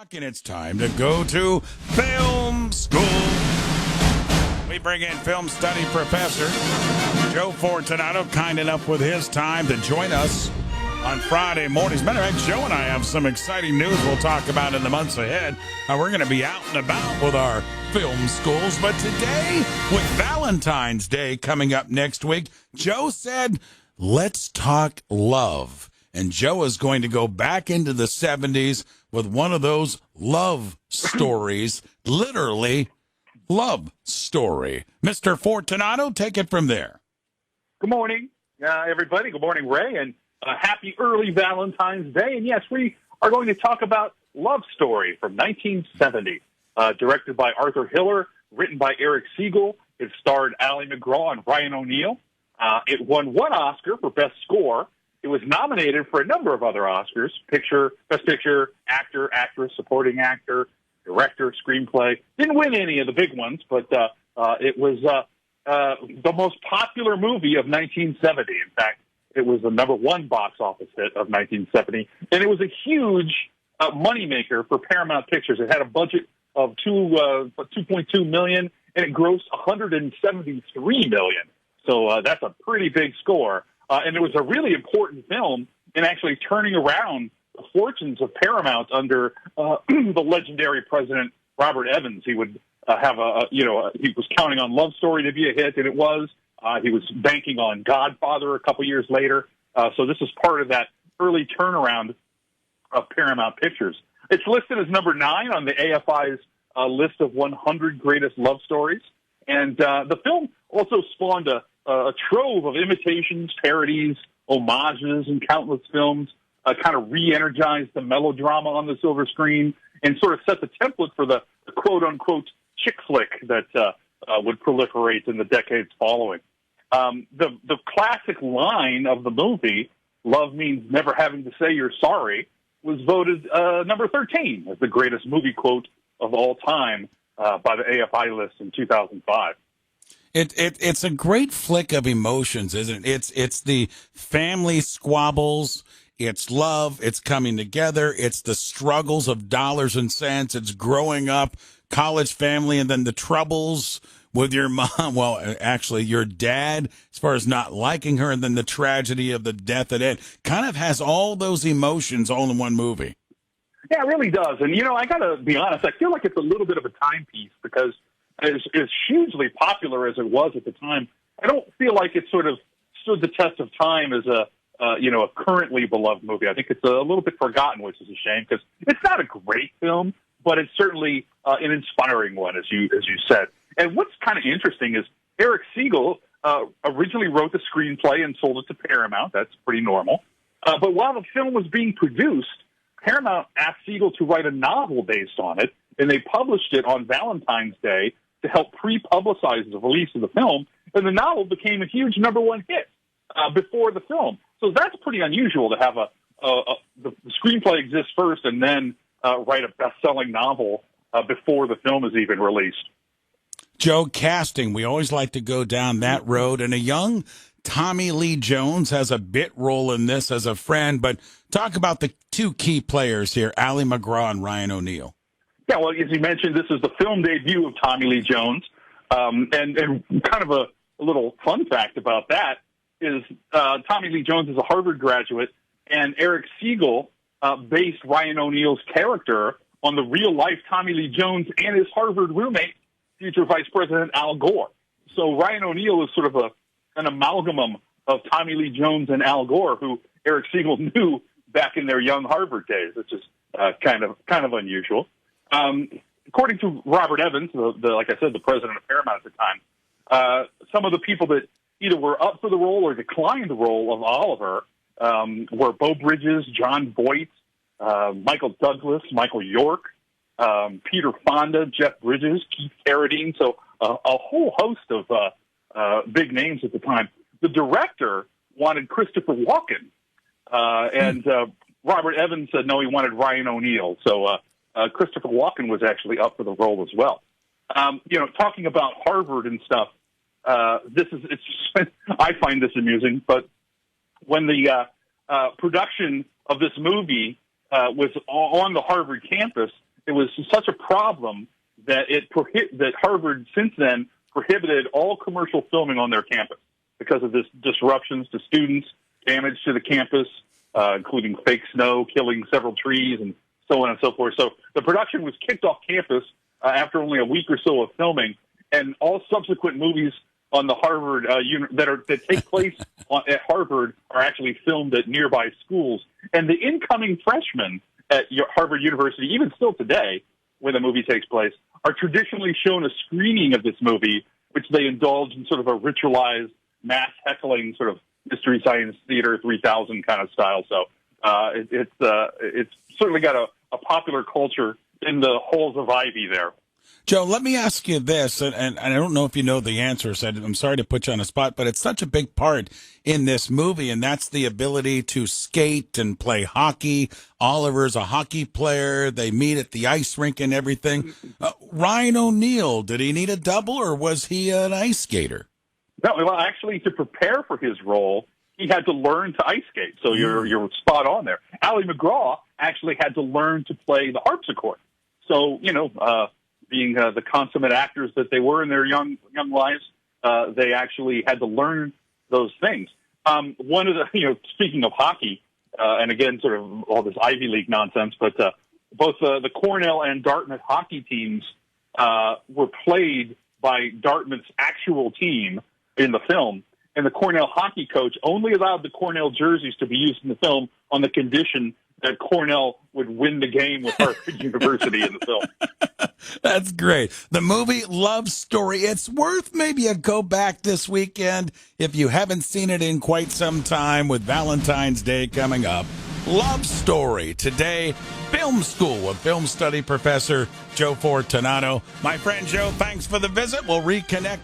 And it's time to go to film school. We bring in film study professor Joe Fortunato, kind enough with his time to join us on Friday mornings. Matter of fact, Joe and I have some exciting news we'll talk about in the months ahead. We're going to be out and about with our film schools. But today, with Valentine's Day coming up next week, Joe said, let's talk love. And Joe is going to go back into the 70s with one of those love stories, literally love story. Mr. Fortunato, take it from there. Good morning, everybody. Good morning, Ray, and happy early Valentine's Day. And yes, we are going to talk about Love Story from 1970, directed by Arthur Hiller, written by Eric Siegel. It starred Ali MacGraw and Ryan O'Neal. It won one Oscar for Best Score. It was nominated for a number of other Oscars: Best Picture, Actor, Actress, Supporting Actor, Director, Screenplay. Didn't win any of the big ones, but it was the most popular movie of 1970. In fact, it was the number one box office hit of 1970, and it was a huge moneymaker for Paramount Pictures. It had a budget of $2.2 million, and it grossed $173 million. So that's a pretty big score. And it was a really important film in actually turning around the fortunes of Paramount under the legendary president Robert Evans. He would have he was counting on Love Story to be a hit, and it was. He was banking on Godfather a couple years later. So this is part of that early turnaround of Paramount Pictures. It's listed as number 9 on the AFI's list of 100 greatest love stories. And the film also spawned a trove of imitations, parodies, homages, and countless films, kind of re-energized the melodrama on the silver screen and sort of set the template for the quote-unquote chick flick that would proliferate in the decades following. The classic line of the movie, "Love means never having to say you're sorry," was voted number 13 as the greatest movie quote of all time by the AFI list in 2005. It's a great flick of emotions, isn't it? It's the family squabbles, it's love, it's coming together, it's the struggles of dollars and cents, it's growing up, college family, and then the troubles with your mom, well, actually your dad, as far as not liking her, and then the tragedy of the death at Ed. Kind of has all those emotions all in one movie. Yeah, it really does. And, I got to be honest, I feel like it's a little bit of a timepiece because as hugely popular as it was at the time, I don't feel like it sort of stood the test of time as a currently beloved movie. I think it's a little bit forgotten, which is a shame because it's not a great film, but it's certainly an inspiring one, as you said. And what's kind of interesting is Eric Siegel originally wrote the screenplay and sold it to Paramount. That's pretty normal. But while the film was being produced, Paramount asked Siegel to write a novel based on it, and they published it on Valentine's Day to help pre-publicize the release of the film, and the novel became a huge number one hit before the film. So that's pretty unusual to have the screenplay exist first and then write a best-selling novel before the film is even released. Joe, casting, we always like to go down that road, and a young Tommy Lee Jones has a bit role in this as a friend, but talk about the two key players here, Ali MacGraw and Ryan O'Neal. Yeah, well, as you mentioned, this is the film debut of Tommy Lee Jones. And kind of a little fun fact about that is Tommy Lee Jones is a Harvard graduate, and Eric Siegel based Ryan O'Neal's character on the real-life Tommy Lee Jones and his Harvard roommate, future Vice President Al Gore. So Ryan O'Neal is sort of an amalgam of Tommy Lee Jones and Al Gore, who Eric Siegel knew back in their young Harvard days, which is kind of unusual. According to Robert Evans, like I said, the president of Paramount at the time, some of the people that either were up for the role or declined the role of Oliver were Beau Bridges, John Voight, Michael Douglas, Michael York, Peter Fonda, Jeff Bridges, Keith Carradine. So a whole host of big names at the time. The director wanted Christopher Walken, and Robert Evans said no, he wanted Ryan O'Neal. So Christopher Walken was actually up for the role as well. Talking about Harvard and stuff, I find this amusing, but when the production of this movie was on the Harvard campus, it was such a problem that that Harvard since then prohibited all commercial filming on their campus because of this disruptions to students, damage to the campus, including fake snow, killing several trees, and so on and so forth. So the production was kicked off campus after only a week or so of filming, and all subsequent movies on the Harvard that take place at Harvard are actually filmed at nearby schools. And the incoming freshmen at Harvard University, even still today, where the movie takes place, are traditionally shown a screening of this movie, which they indulge in sort of a ritualized, mass heckling sort of Mystery Science Theater 3000 kind of style. So it's certainly got a popular culture in the halls of Ivy there. Joe, let me ask you this, and I don't know if you know the answer, so I'm sorry to put you on the spot, but it's such a big part in this movie, and that's the ability to skate and play hockey. Oliver's a hockey player. They meet at the ice rink and everything. Ryan O'Neal, did he need a double, or was he an ice skater? No, well, actually, to prepare for his role, he had to learn to ice skate, so you're spot on there. Ally McGraw actually had to learn to play the harpsichord. So, being the consummate actors that they were in their young lives, they actually had to learn those things. One of the, speaking of hockey, and again, sort of all this Ivy League nonsense, but both the Cornell and Dartmouth hockey teams were played by Dartmouth's actual team in the film, and the Cornell hockey coach only allowed the Cornell jerseys to be used in the film on the condition that Cornell would win the game with Harvard University in the film. That's great. The movie Love Story. It's worth maybe a go back this weekend if you haven't seen it in quite some time with Valentine's Day coming up. Love Story today. Film School with film study professor Joe Fortunato. My friend Joe, thanks for the visit. We'll reconnect